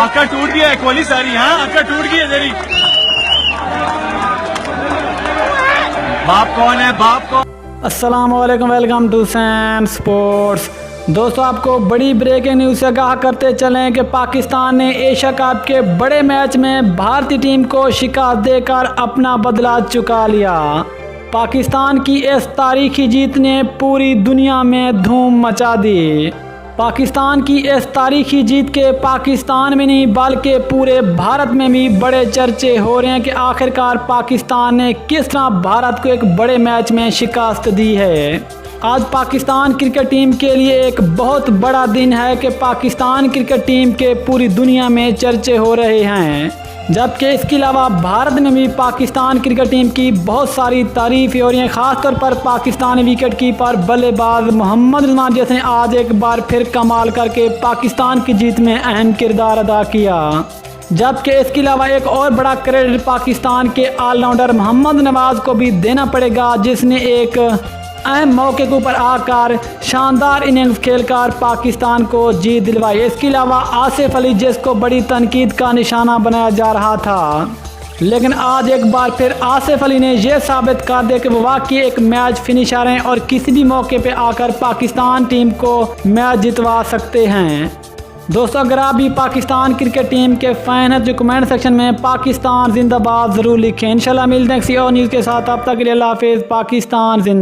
आका टूट गया है कोहली सारी। हाँ आका टूट गई है तेरी। बाप कौन है, बाप कौन? अस्सलाम वालेकुम, वेलकम टू सैम स्पोर्ट्स। दोस्तों, आपको बड़ी ब्रेकिंग न्यूज़ से आगाह करते चलें कि पाकिस्तान ने एशिया कप के बड़े मैच में भारतीय टीम को शिकस्त देकर अपना बदला चुका लिया। पाकिस्तान की इस तारीखी जीत ने पूरी दुनिया में धूम मचा दी। पाकिस्तान की इस तारीखी जीत के पाकिस्तान में नहीं बल्कि पूरे भारत में भी बड़े चर्चे हो रहे हैं कि आखिरकार पाकिस्तान ने किस तरह भारत को एक बड़े मैच में शिकस्त दी है। आज पाकिस्तान क्रिकेट टीम के लिए एक बहुत बड़ा दिन है कि पाकिस्तान क्रिकेट टीम के पूरी दुनिया में चर्चे हो रहे हैं, जबकि इसके अलावा भारत में भी पाकिस्तान क्रिकेट टीम की बहुत सारी तारीफ़ हो रही हैं। ख़ासतौर पर पाकिस्तानी विकेट कीपर बल्लेबाज मोहम्मद रिजवान जैसे आज एक बार फिर कमाल करके पाकिस्तान की जीत में अहम किरदार अदा किया। जबकि इसके अलावा एक और बड़ा क्रेडिट पाकिस्तान के ऑलराउंडर मोहम्मद नवाज को भी देना पड़ेगा, जिसने एक अहम मौके के ऊपर आकर शानदार इनिंग्स खेलकर पाकिस्तान को जीत दिलवाई। इसके अलावा आसिफ अली, जिसको बड़ी तनकीद का निशाना बनाया जा रहा था, लेकिन आज एक बार फिर आसिफ अली ने यह साबित कर दिया कि वो वाकई एक मैच फिनिशर हैं और किसी भी मौके पे आकर पाकिस्तान टीम को मैच जितवा सकते हैं। दोस्तों, अगर आप भी पाकिस्तान क्रिकेट टीम के फ़ैन हैं तो कमेंट सेक्शन में पाकिस्तान जिंदाबाद ज़रूर लिखें। इंशाल्लाह मिलते हैं किसी और न्यूज़ के साथ। अब तक के लिए अल्लाह हाफ़िज़। पाकिस्तान जिंदाबाद।